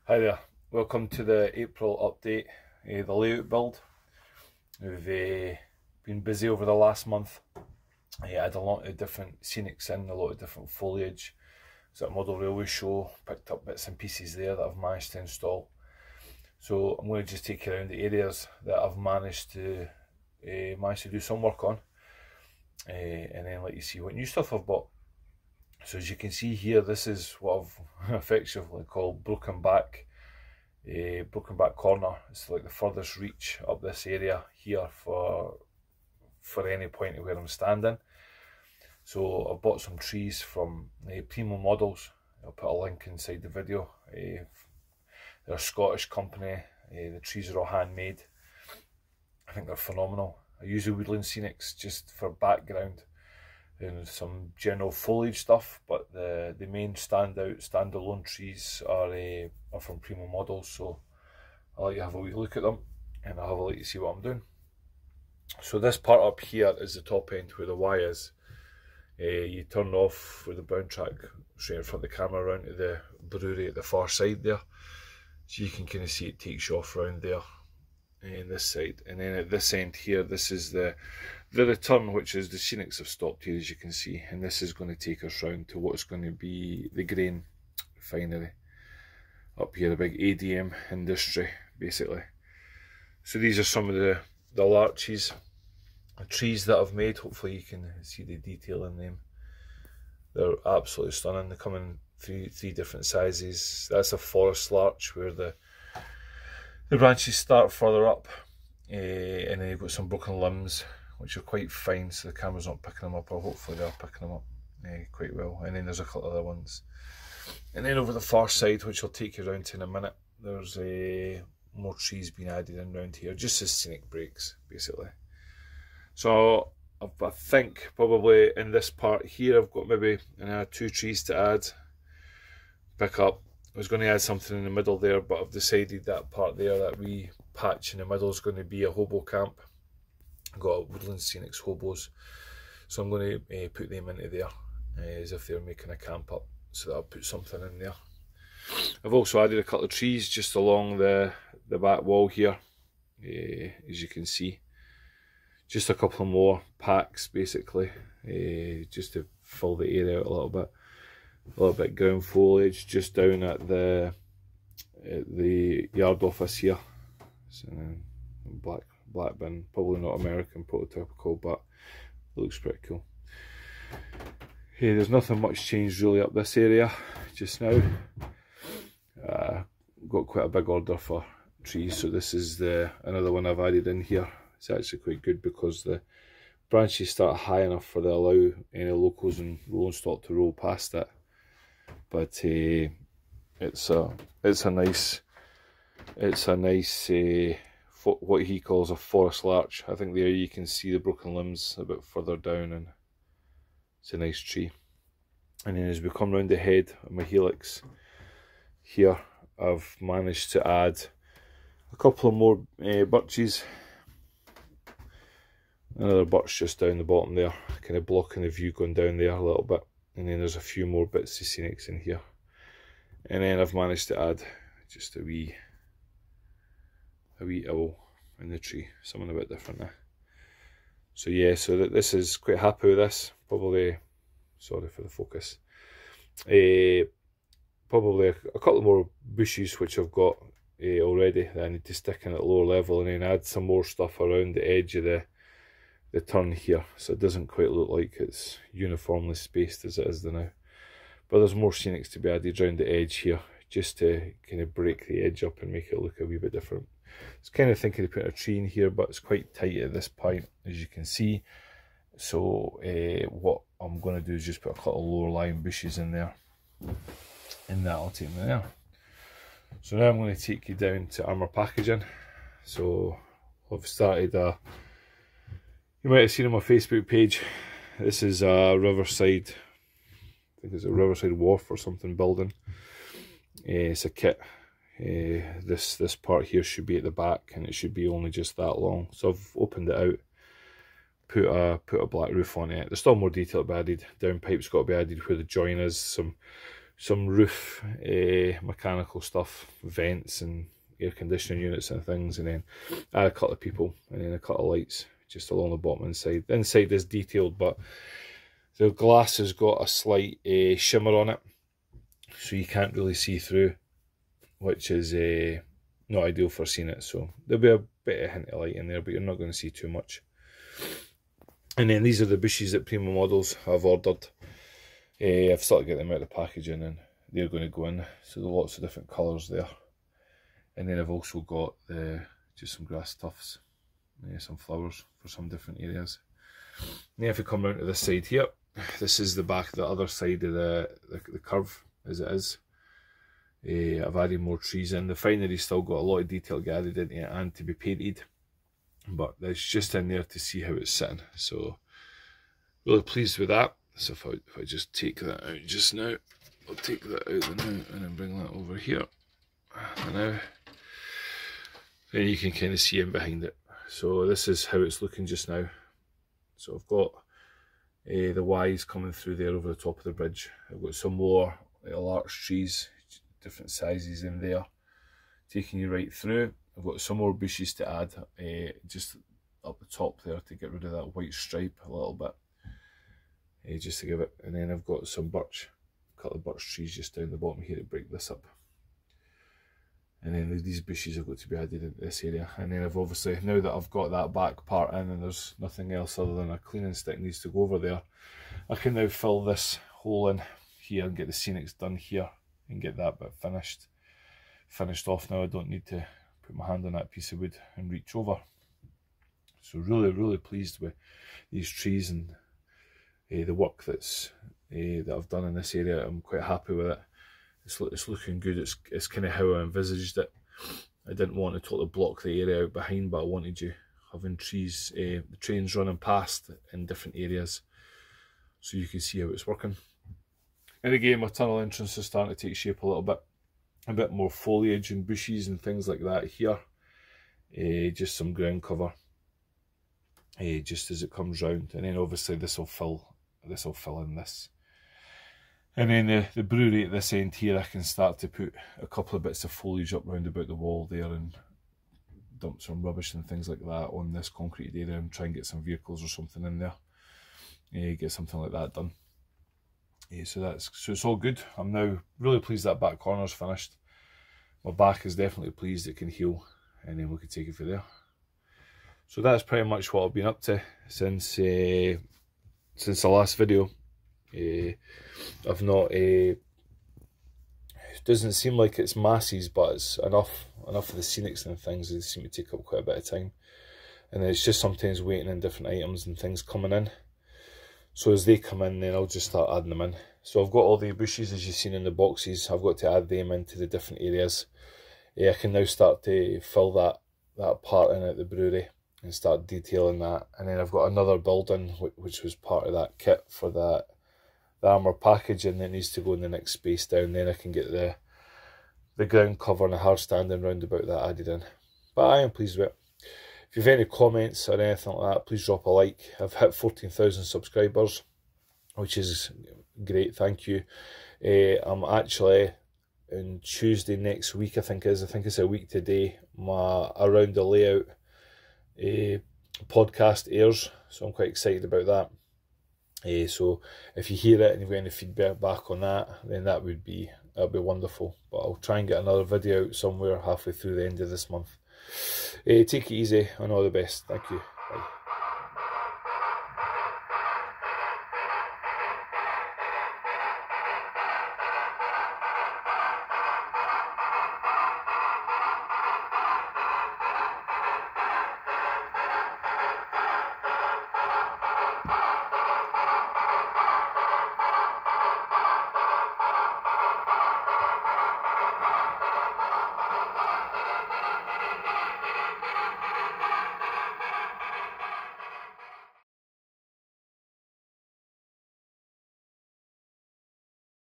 Hi there, welcome to the April update, the layout build. We've been busy over the last month. I had a lot of different scenics in, a lot of different foliage. So at Model Railway Show, picked up bits and pieces there that I've managed to install. So I'm going to just take you around the areas that I've managed to do some work on, and then let you see what new stuff I've bought. So as you can see here, this is what I've affectionately called broken back corner. It's like the furthest reach up this area here for any point of where I'm standing. So I bought some trees from Primo Models. I'll put a link inside the video. They're a Scottish company. The trees are all handmade. I think they're phenomenal. I use the woodland scenics just for background and some general foliage stuff, but the main standalone trees are from Primo Models, so I'll let you have a wee look at them and I'll have a let you see what I'm doing. So this part up here is the top end where the Y is. You turn off with the bound track straight in front of the camera around to the brewery at the far side there, so you can kind of see it takes you off around there and this side, and then at this end here, this is the return, which is the scenics have stopped here, as you can see, and this is going to take us round to what's going to be the grain refinery up here, a big ADM industry basically. So these are some of the larches, the trees that I've made. Hopefully you can see the detail in them. They're absolutely stunning. They come in three different sizes. That's a forest larch where the branches start further up, and then you've got some broken limbs which are quite fine, so the camera's not picking them up, or hopefully they're picking them up quite well. And then there's a couple of other ones. And then over the far side, which I'll take you around to in a minute, there's more trees being added in around here, just as scenic breaks basically. So I think probably in this part here I've got maybe 2 trees to add, pick up. I was going to add something in the middle there, but I've decided that part there, that wee patch in the middle, is going to be a hobo camp. I've got woodland scenics hobos, so I'm going to put them into there as if they're making a camp up, so that I'll put something in there. I've also added a couple of trees just along the back wall here, as you can see. Just a couple of more packs basically, just to fill the area out a little bit. A little bit ground foliage just down at the yard office here. So black bin, probably not American prototypical, but it looks pretty cool. Hey, there's nothing much changed really up this area just now. Got quite a big order for trees, so this is another one I've added in here. It's actually quite good because the branches start high enough for the allow any locals and rolling stock to roll past it. But it's a nice what he calls a forest larch. I think there you can see the broken limbs a bit further down, and it's a nice tree. And then as we come round the head of my helix here, I've managed to add a couple of more birches. Another birch just down the bottom there, kind of blocking the view going down there a little bit. And then there's a few more bits of scenics in here. And then I've managed to add just a wee owl in the tree, something a bit different now. So yeah, so this is quite happy with this. Probably, sorry for the focus. Probably a couple more bushes which I've got already that I need to stick in at lower level, and then add some more stuff around the edge of the turn here, so it doesn't quite look like it's uniformly spaced as it is now. But there's more scenics to be added around the edge here, just to kind of break the edge up and make it look a wee bit different. I was kind of thinking of putting a tree in here, but it's quite tight at this point, as you can see. So what I'm going to do is just put a couple of lower lying bushes in there, and that'll take me there. So now I'm going to take you down to armour packaging. So I've started you might have seen on my Facebook page, this is a Riverside, I think it's a Riverside Wharf or something building. It's a kit. This part here should be at the back, and it should be only just that long. So I've opened it out, put a black roof on it. There's still more detail to be added. Downpipe's got to be added where the join is. Some some roof mechanical stuff, vents and air conditioning units and things, and then add a couple of people, and then a couple of lights just along the bottom inside. The inside is detailed, but the glass has got a slight shimmer on it, so you can't really see through, which is not ideal for seeing it. So there'll be a bit of hint of light in there, but you're not going to see too much. And then these are the bushes that Primo Models have ordered. I've started getting them out of the packaging, and they're going to go in. So there are lots of different colours there. And then I've also got just some grass tufts, some flowers for some different areas. And then if we come round to this side here, this is the back, the other side of the curve as it is. I've added more trees in. The finery's still got a lot of detail to get added into it and to be painted, but it's just in there to see how it's sitting. So really pleased with that. So if I just take that out just now, I'll take that out now and then bring that over here. And now, then you can kind of see in behind it. So this is how it's looking just now. So I've got the Ys coming through there over the top of the bridge. I've got some more larch trees, different sizes in there, taking you right through. I've got some more bushes to add just up the top there to get rid of that white stripe a little bit, just to give it. And then I've got some birch, a couple of birch trees just down the bottom here to break this up. And then these bushes have got to be added into this area. And then I've obviously, now that I've got that back part in and there's nothing else other than a cleaning stick needs to go over there, I can now fill this hole in here and get the scenics done here and get that bit finished off. Now I don't need to put my hand on that piece of wood and reach over. So really pleased with these trees and the work that I've done in this area. I'm quite happy with it. It's looking good. It's kind of how I envisaged it. I didn't want to totally block the area out behind, but I wanted you having trees, the trains running past in different areas, so you can see how it's working. And again, my tunnel entrance is starting to take shape a little bit. A bit more foliage and bushes and things like that here. Just some ground cover, just as it comes round. And then obviously this will fill in this. And then the brewery at this end here, I can start to put a couple of bits of foliage up round about the wall there and dump some rubbish and things like that on this concrete area and try and get some vehicles or something in there. Get something like that done. So it's all good. I'm now really pleased that back corner's finished. My back is definitely pleased it can heal, and then we can take it from there. So that's pretty much what I've been up to since the last video. I've not it doesn't seem like it's masses, but it's enough of the scenics and things. They seem to take up quite a bit of time, and it's just sometimes waiting on different items and things coming in. So as they come in, then I'll just start adding them in. So I've got all the bushes as you've seen in the boxes. I've got to add them into the different areas. I can now start to fill that part in at the brewery and start detailing that. And then I've got another building which was part of that kit for the armour packaging that needs to go in the next space down. Then I can get the ground cover and the hard standing round about that added in. But I am pleased with it. If you have any comments or anything like that, please drop a like. I've hit 14,000 subscribers, which is great, thank you. I'm actually, on Tuesday next week, I think it's a week today, my Around the Layout podcast airs, so I'm quite excited about that. So if you hear it and you've got any feedback back on that, then that'll be wonderful. But I'll try and get another video out somewhere halfway through the end of this month. Take it easy and all the best. Thank you. Bye.